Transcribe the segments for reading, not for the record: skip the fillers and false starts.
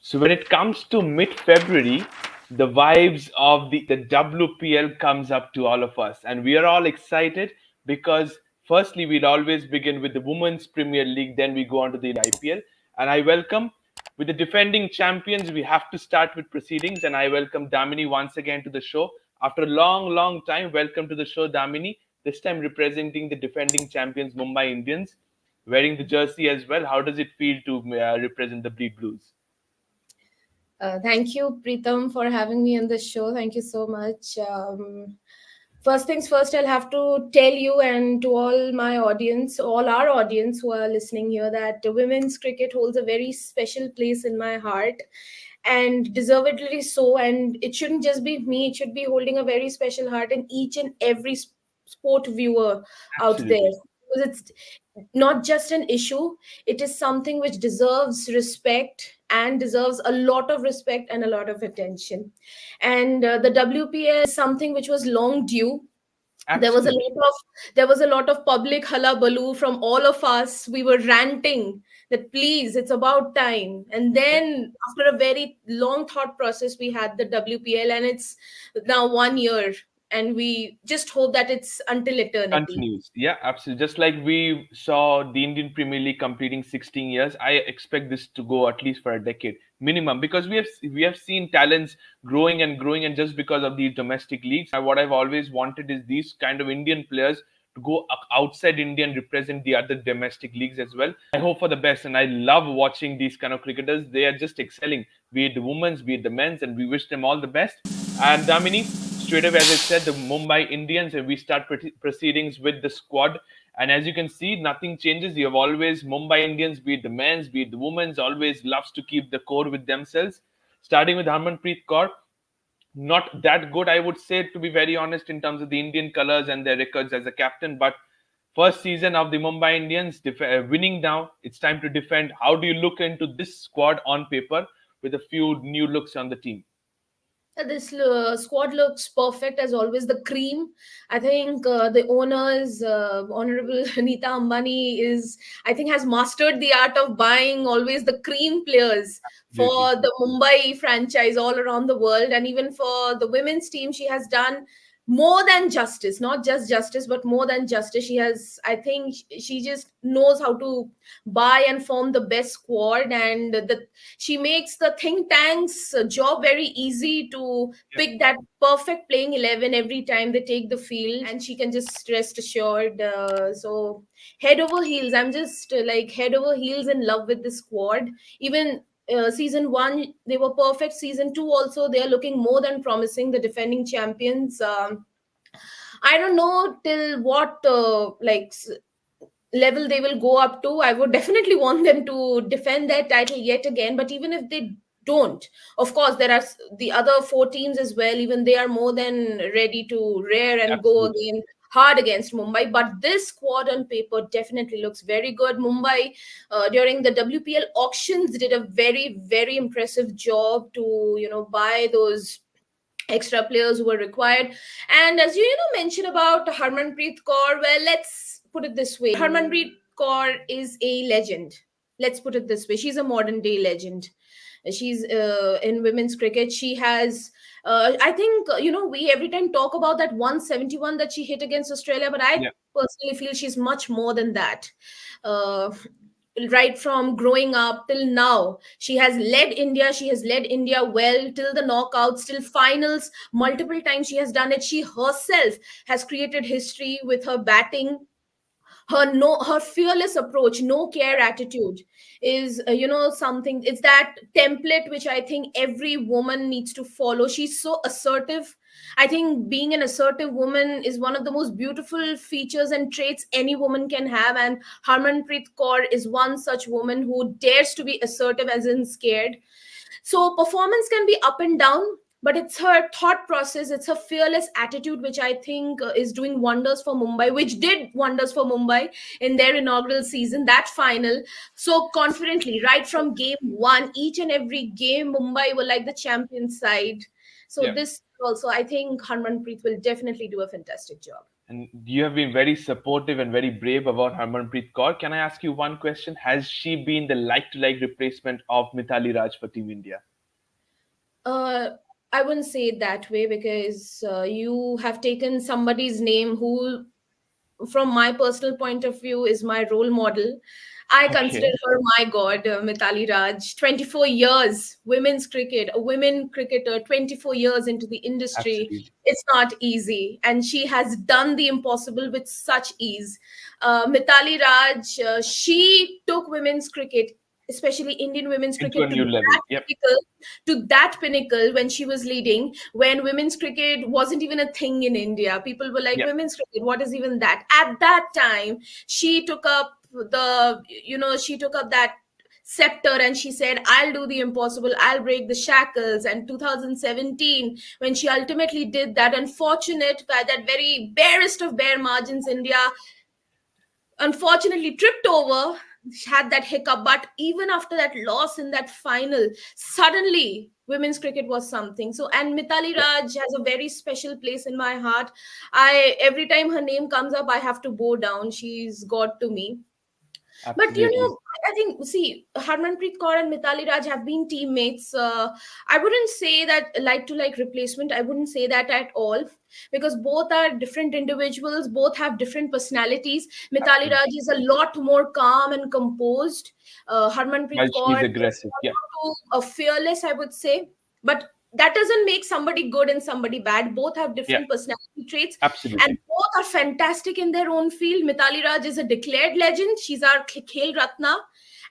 So when it comes to mid-February, the vibes of the WPL comes up to all of us, and we are all excited because firstly we'd always begin with the Women's Premier League, then we go on to the IPL, and I welcome with the defending champions. We have to start with proceedings, and I welcome Damini once again to the show after a long time. Welcome to the show, Damini. This time representing the defending champions Mumbai Indians, wearing the jersey as well. How does it feel to represent the Bleed Blues? Thank you, Preetham, for having me on the show. Thank you so much. First things first, I'll have to tell you and to all my audience, all our audience who are listening here, that women's cricket holds a very special place in my heart, and deservedly so. And it shouldn't just be me, it should be holding a very special heart in each and every sport viewer out there. Absolutely. Because it's not just an issue, it is something which deserves respect and deserves a lot of respect and a lot of attention. And the WPL is something which was long due. there was a Absolutely. lot of there was a lot of public hullabaloo from all of us. We were ranting that please, it's about time. And Yeah. then after a very long thought process, we had the WPL, and it's now 1 year, and we just hope that it's until eternity. Continues. Yeah, absolutely. Just like we saw the Indian Premier League completing 16 years, I expect this to go at least for a decade minimum, because we have seen talents growing and growing, and just because of these domestic leagues, what I've always wanted is these kind of Indian players to go outside India and represent the other domestic leagues as well. I hope for the best, and I love watching these kind of cricketers. They are just excelling, be it the women's, be it the men's, and we wish them all the best. And Damini, straight away, as I said, the Mumbai Indians, and we start proceedings with the squad. And as you can see, nothing changes. You have always Mumbai Indians, be it the men's, be it the women's, always loves to keep the core with themselves. Starting with Harmanpreet Kaur, not that good, I would say, to be very honest, in terms of the Indian colors and their records as a captain. But first season of the Mumbai Indians, winning now, it's time to defend. How do you look into this squad on paper with a few new looks on the team? This squad looks perfect as always. The cream. I think the owners, Honorable Anita Ambani, I think, has mastered the art of buying always the cream players Absolutely. for the Mumbai franchise all around the world, and even for the women's team, she has done more than justice. Not just justice, but more than justice. She has. I think she just knows how to buy and form the best squad, and she makes the think tank's job very easy to Yeah. pick that perfect playing 11 every time they take the field, and she can just rest assured. So head over heels, I'm just like head over heels in love with the squad. Even season one they were perfect. Season two also, they are looking more than promising, the defending champions. I don't know till what level they will go up to. I would definitely want them to defend their title yet again. But even if they don't, of course, there are the other four teams as well. Even they are more than ready to rear and go Absolutely. again hard against Mumbai. But this squad on paper definitely looks very good. Mumbai, during the WPL auctions, did a very impressive job to buy those extra players who were required. And as mentioned about Harmanpreet Kaur, well, let's put it this way. Harmanpreet Kaur is a legend. Let's put it this way. She's a modern day legend. She's in women's cricket. She has, I think, we every time talk about that 171 that she hit against Australia, but I Yeah. personally feel she's much more than that. Uh, right from growing up till now, she has led India well till the knockouts, till finals. Multiple times she has done it. She herself has created history with her batting. Her fearless approach, no care attitude is something. It's that template which I think every woman needs to follow. She's so assertive. I think being an assertive woman is one of the most beautiful features and traits any woman can have, and Harmanpreet Kaur is one such woman who dares to be assertive as in scared. So performance can be up and down, but it's her thought process, it's her fearless attitude, which I think is doing wonders for Mumbai, which did wonders for Mumbai in their inaugural season, that final. So confidently, right from game one, each and every game, Mumbai were like the champion side. So Yeah. this also, I think Harmanpreet will definitely do a fantastic job. And you have been very supportive and very brave about Harmanpreet Kaur. Can I ask you one question? Has she been the like-to-like replacement of Mithali Raj for Team India? Uh, I wouldn't say it that way because you have taken somebody's name who, from my personal point of view, is my role model. I consider Okay, her my god, Mithali Raj. 24 years, women's cricket, a women cricketer, 24 years into the industry. absolutely. It's not easy. And she has done the impossible with such ease. Mithali Raj, she took women's cricket, especially Indian women's Into a cricket, new level. Yep, to that pinnacle when she was leading, when women's cricket wasn't even a thing in India. People were like, yep, women's cricket, what is even that? At that time, she took up she took up that scepter and she said, I'll do the impossible, I'll break the shackles. And 2017, when she ultimately did that, unfortunate by that very barest of bare margins, India unfortunately tripped over, had that hiccup. But even after that loss in that final, suddenly women's cricket was something. So, and Mitali yep, Raj has a very special place in my heart. I Every time her name comes up, I have to bow down. She's god to me. But absolutely. I think, see, Harmanpreet Kaur and Mithali Raj have been teammates. I wouldn't say that like to like replacement. I wouldn't say that at all, because both are different individuals. Both have different personalities. Mithali Raj Absolutely. is a lot more calm and composed. Harmanpreet While Kaur she's is aggressive. Yep, fearless, I would say. But that doesn't make somebody good and somebody bad. Both have yep, different personality traits, and absolutely. both are fantastic in their own field. Mithali Raj is a declared legend. She's our Khel Ratna.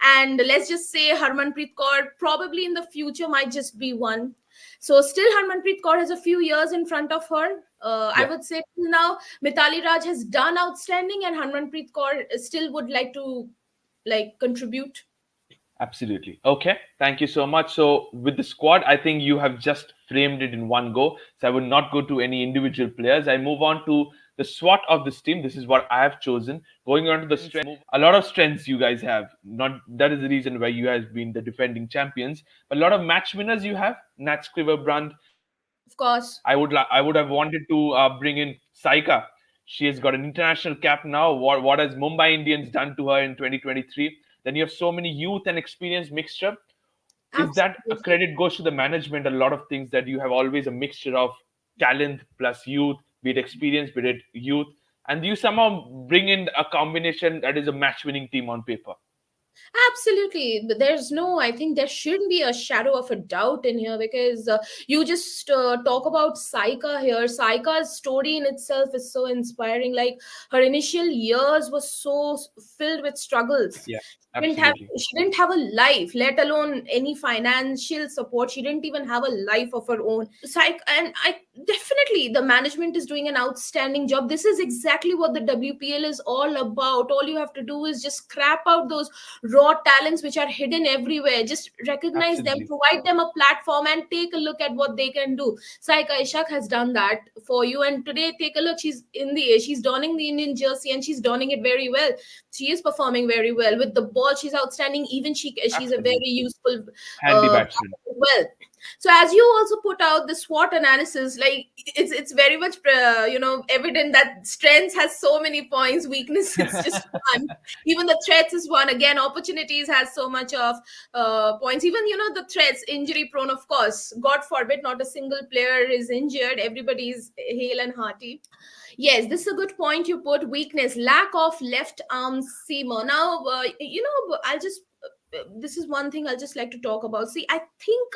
And let's just say Harmanpreet Kaur probably in the future might just be one. So still Harmanpreet Kaur has a few years in front of her. I Yep. would say till now Mithali Raj has done outstanding, and Harmanpreet Kaur still would like to contribute. Absolutely. Okay. Thank you so much. So, with the squad, I think you have just framed it in one go. So, I would not go to any individual players. I move on to the SWOT of this team. This is what I have chosen. Going on to the strength, a lot of strengths you guys have. Not that is the reason why you have been the defending champions. But a lot of match winners you have. Nat Scriver, Of course. I would have wanted to bring in Saika. She has got an international cap now. What has Mumbai Indians done to her in 2023? Then you have so many youth and experience mixture. Is that a Absolutely. credit goes to the management? A lot of things that you have always a mixture of talent plus youth, be it experience, be it youth, and you somehow bring in a combination that is a match-winning team on paper. Absolutely. But there's no, I think there shouldn't be a shadow of a doubt in here, because you just talk about Saika here. Saika's story in itself is so inspiring. Like, her initial years was so filled with struggles. Yeah, She didn't have, absolutely, she didn't have a life, let alone any financial support. She didn't even have a life of her own. And I definitely, the management is doing an outstanding job. This is exactly what the WPL is all about. All you have to do is just scrap out those raw talents which are hidden everywhere. Just recognize them, absolutely, provide them a platform, and take a look at what they can do. Saika Ishak has done that for you, and today take a look. She's donning the Indian jersey, and she's donning it very well. She is performing very well with the ball. She's outstanding. Even she's a very absolutely. useful Handy batsman. batter as well. So as you also put out the SWOT analysis, like, it's very much evident that strengths has so many points, weakness it's just one. Even the threats is one. Again, opportunities has so much of points. Even the threats, injury prone, of course, god forbid not a single player is injured, everybody is hale and hearty. Yes, this is a good point you put. Weakness, lack of left arm seamer. Now, I'll just this is one thing I'll just like to talk about. See, I think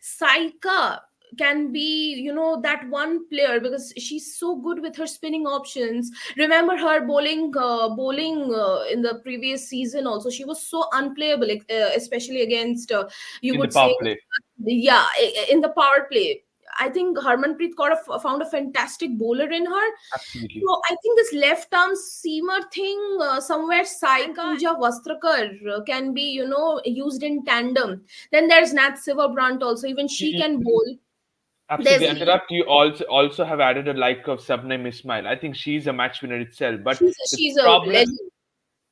Saika can be, that one player, because she's so good with her spinning options. Remember her bowling in the previous season also. She was so unplayable, especially against, you In the would power say, play. yeah, in the power play. I think Harmanpreet Kaur found a fantastic bowler in her. Absolutely. So I think this left arm seamer thing, somewhere Saika and Pooja Vastrakar can be, used in tandem. Then there's Nat Silverbrandt also. Even she You- can bowl. There's Absolutely. Interrupt. You also have added a like of Sabnam Ismail. I think she's a match winner itself. But the she's a problem, legend.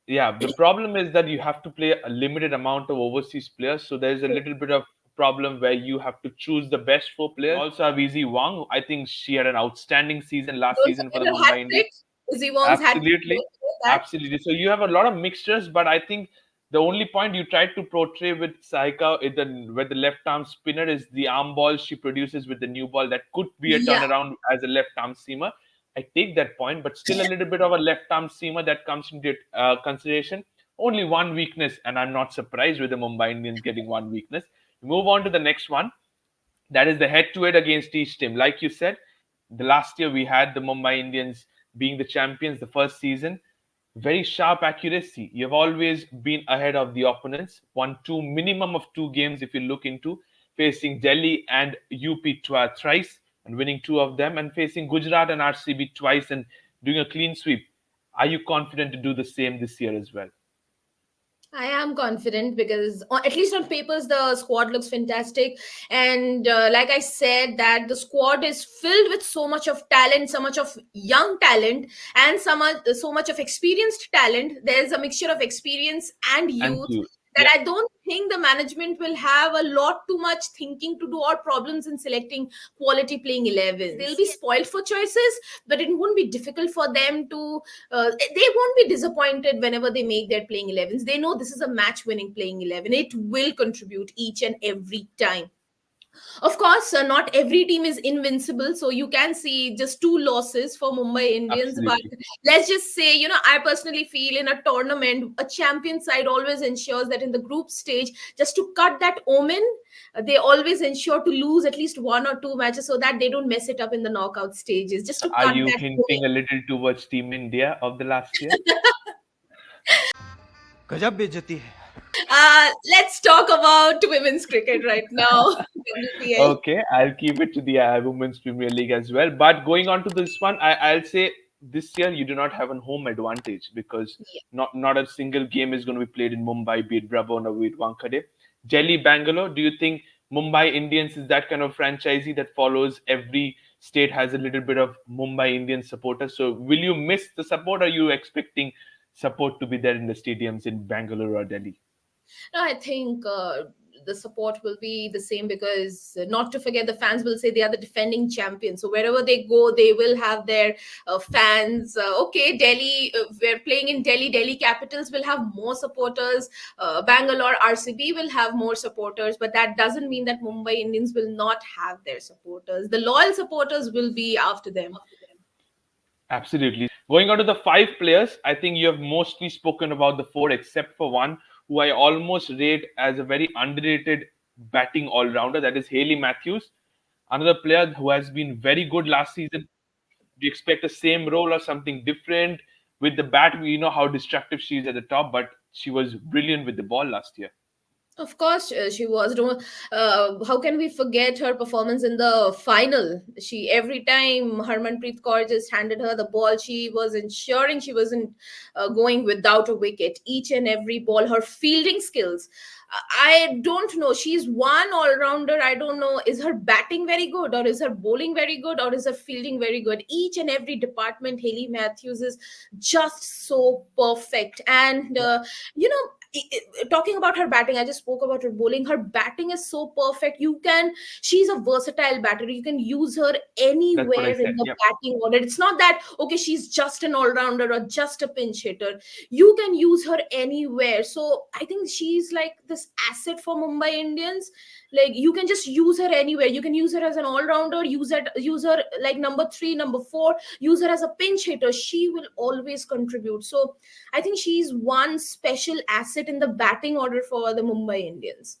yeah, the problem is that you have to play a limited amount of overseas players. So there's a little bit of problem where you have to choose the best four players. You also have Easy Wang. I think she had an outstanding season last Don't season for forget the her hat Mumbai Indians. trick. Izzy Wong's hat trick. Absolutely. Don't forget that. Absolutely. So you have a lot of mixtures, but I think the only point you tried to portray with Saika with the left arm spinner is the arm ball she produces with the new ball that could be a Yeah. turnaround as a left arm seamer. I take that point, but still a little bit of a left arm seamer that comes into consideration. Only one weakness, and I'm not surprised with the Mumbai Indians getting one weakness. Move on to the next one. That is the head-to-head against each team. Like you said, the last year we had the Mumbai Indians being the champions the first season. Very sharp accuracy. You've always been ahead of the opponents. Won two minimum of two games if you look into facing Delhi and UP thrice and winning two of them, and facing Gujarat and RCB twice and doing a clean sweep. Are you confident to do the same this year as well? I am confident because, at least on papers, the squad looks fantastic. And like I said, that the squad is filled with so much of talent, so much of young talent, and so much of experienced talent. There's a mixture of experience and And youth you, that yeah. I don't think the management will have a lot too much thinking to do or problems in selecting quality playing 11s. They'll be spoiled for choices, but it won't be difficult for them to they won't be disappointed whenever they make their playing 11s. They know this is a match winning playing 11. It will contribute each and every time. Of course, not every team is invincible, so you can see just two losses for Mumbai Indians. But Absolutely. let's just say, I personally feel in a tournament, a champion side always ensures that in the group stage, just to cut that omen, they always ensure to lose at least one or two matches so that they don't mess it up in the knockout stages, just to Are cut you that omen. hinting a little towards Team India of the last year? गजब बेइज्जती है. Let's talk about women's cricket right now. WPL. Okay, I'll keep it to the Women's Premier League as well. But going on to this one, I'll say this year you do not have a home advantage because not a single game is going to be played in Mumbai, be it Brabant or be it Wankhede. Delhi, Bangalore, do you think Mumbai Indians is that kind of franchisee that follows every state has a little bit of Mumbai Indian supporters? So will you miss the support or are you expecting support to be there in the stadiums in Bangalore or Delhi? No, I think the support will be the same because, not to forget, the fans will say they are the defending champions. So wherever they go, they will have their fans. Okay, Delhi, we're playing in Delhi. Delhi Capitals will have more supporters. Bangalore RCB will have more supporters, but that doesn't mean that Mumbai Indians will not have their supporters. The loyal supporters will be after them. Absolutely. Going on to the five players, I think you have mostly spoken about the four, except for one who I almost rate as a very underrated batting all rounder. That is Haley Matthews, another player who has been very good last season. Do you expect the same role or something different with the bat? We know how destructive she is at the top, but she was brilliant with the ball last year. Of course, she was. How can we forget her performance in the final? She every time Harmanpreet Kaur just handed her the ball, she was ensuring she wasn't going without a wicket. Each and every ball, her fielding skills. I don't know. She's one all rounder. I don't know. Is her batting very good, or is her bowling very good, or is her fielding very good? Each and every department, Haley Matthews is just so perfect. And you know talking about her batting, I just spoke about her bowling. Her batting is so perfect. She's a versatile batter. You can use her That's what I anywhere in said. the Yep. batting order. It's not that, okay, she's just an all-rounder or just a pinch hitter. You can use her anywhere. So I think she's like this asset for Mumbai Indians. Like, you can just use her anywhere. You can use her as an all-rounder, use her like number 3, number 4, use her as a pinch hitter. She will always contribute. So I think she's one special asset in the batting order for the Mumbai Indians.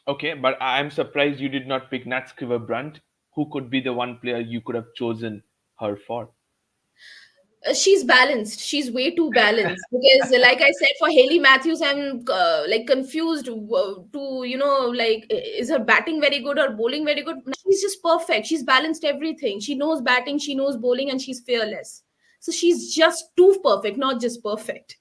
Okay, but I'm surprised you did not pick Nat Scriver Brunt. Who could be the one player you could have chosen her for? She's balanced. She's way too balanced because, like I said, for Haley Matthews, I'm like confused to like, is her batting very good or bowling very good? She's just perfect. She's balanced everything. She knows batting, she knows bowling, and she's fearless. So she's just too perfect, not just perfect.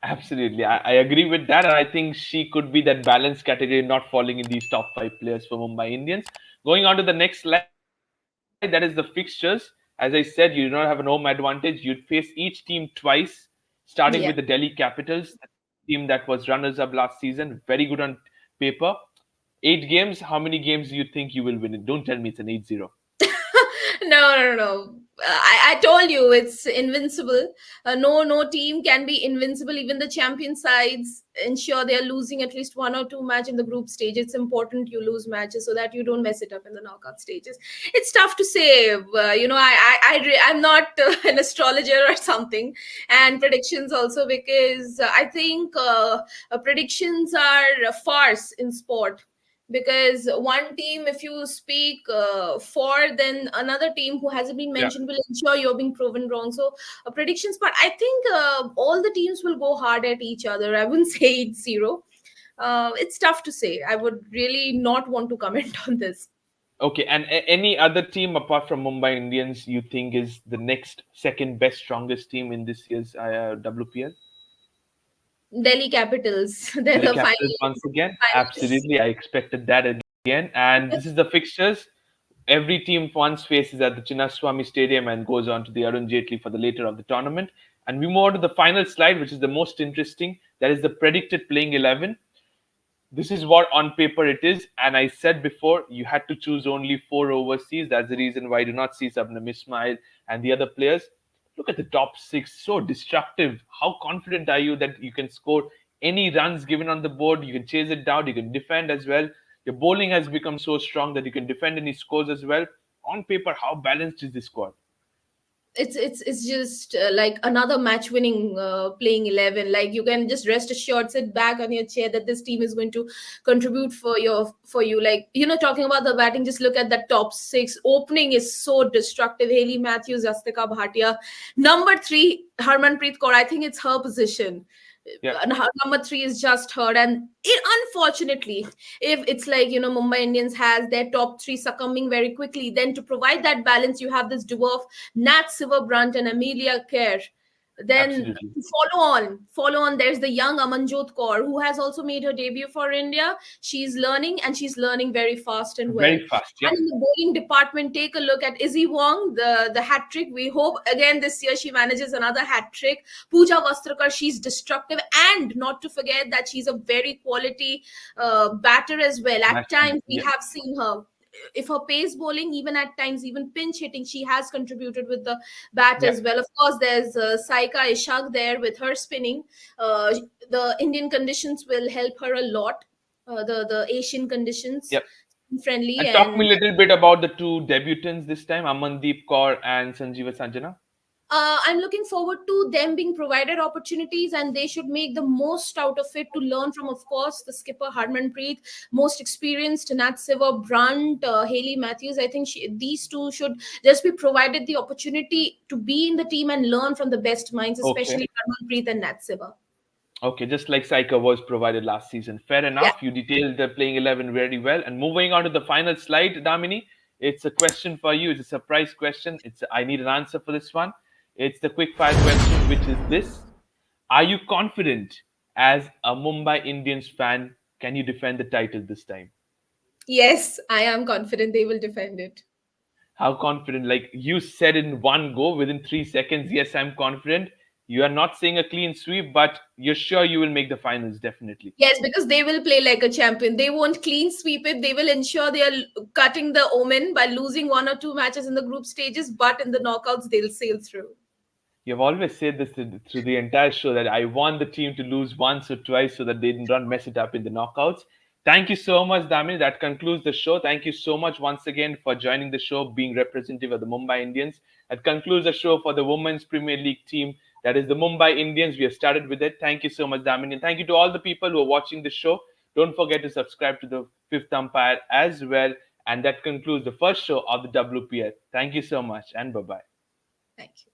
Absolutely. I agree with that. And I think she could be that balanced category, not falling in these top five players for Mumbai Indians. Going on to the next slide, that is the fixtures. As I said, you do not have an home advantage. You'd face each team twice, starting with the Delhi Yeah. Capitals, the team that was runners up last season. Very good on paper. Eight games. How many games do you think you will win it? Don't tell me it's an 8-0. No. I told you it's invincible. No team can be invincible. Even the champion sides ensure they are losing at least one or two match in the group stage. It's important you lose matches so that you don't mess it up in the knockout stages. It's tough to say. I'm not an astrologer or something, and predictions also, because I think predictions are a farce in sport, because one team, if you speak for, then another team who hasn't been Yeah. mentioned will ensure you're being proven wrong. So predictions, but I think all the teams will go hard at each other. I wouldn't say it's zero. It's tough to say. I would really not want to comment on this. Okay. And any other team apart from Mumbai Indians you think is the next second best strongest team in this year's WPL? Delhi Capitals, they're Delhi the Capitals once again. finalists. Absolutely, I expected that again. And this is the fixtures. Every team once faces at the Chinnaswamy Stadium and goes on to the Arun Jaitley for the later of the tournament. And we move on to the final slide, which is the most interesting. That is the predicted playing 11. This is what on paper it is. And I said before, you had to choose only four overseas. That's the reason why I do not see Sabnam Ismail and the other players. Look at the top six, so destructive. How confident are you that you can score any runs given on the board? You can chase it down, you can defend as well. Your bowling has become so strong that you can defend any scores as well. On paper, how balanced is this squad? It's just like another match winning playing 11. Like, you can just rest assured, sit back on your chair, that this team is going to contribute for you. Like, talking about the batting, just look at that top six. Opening is so destructive. Haley Matthews, Astika Bhatia. Number 3, Harmanpreet Kaur, I think it's her position. Yeah, And number 3 is just her. And unfortunately, if it's like, Mumbai Indians has their top 3 succumbing very quickly, then to provide that balance, you have this duo of Nat Silverbrunt and Amelia Kerr. Then absolutely. follow on. There's the young Amanjot Kaur, who has also made her debut for India. She's learning, and she's learning very fast and well. Very fast, yeah. And in the bowling department, take a look at Izzy Wong, the hat trick. We hope again this year she manages another hat trick. Pooja Vastrakar, she's destructive, and not to forget that she's a very quality batter as well. At National, times, we yeah, have seen her. If her pace bowling, even at times, even pinch hitting, she has contributed with the bat yeah, as well. Of course, there's Saika Ishak there with her spinning. Uh, the Indian conditions will help her a lot. The Asian conditions yeah. friendly. And talk And me a little bit about the two debutants this time, Amandeep Kaur and Sanjeeva Sanjana. I'm looking forward to them being provided opportunities, and they should make the most out of it to learn from, of course, the skipper Harmanpreet, most experienced Nat Siver, Brunt, Haley Matthews. I think these two should just be provided the opportunity to be in the team and learn from the best minds, Okay. especially Harmanpreet and Nat Siver. Okay, just like Saika was provided last season. Fair Yeah. enough. You detailed the playing 11 very well. And moving on to the final slide, Damini, it's a question for you. It's a surprise question. I need an answer for this one. It's the quick fire question, which is this: are you confident as a Mumbai Indians fan? Can you defend the title this time? Yes, I am confident they will defend it. How confident? Like you said in one go within 3 seconds, yes, I'm confident. You are not saying a clean sweep, but you're sure you will make the finals, definitely. Yes, because they will play like a champion. They won't clean sweep it. They will ensure they are cutting the omen by losing one or two matches in the group stages, but in the knockouts, they'll sail through. You've always said this through the entire show that I want the team to lose once or twice so that they don't mess it up in the knockouts. Thank you so much, Damini. That concludes the show. Thank you so much once again for joining the show, being representative of the Mumbai Indians. That concludes the show for the Women's Premier League team. That is the Mumbai Indians. We have started with it. Thank you so much, Damini. And thank you to all the people who are watching the show. Don't forget to subscribe to the Fifth Umpire as well. And that concludes the first show of the WPL. Thank you so much, and bye bye. Thank you.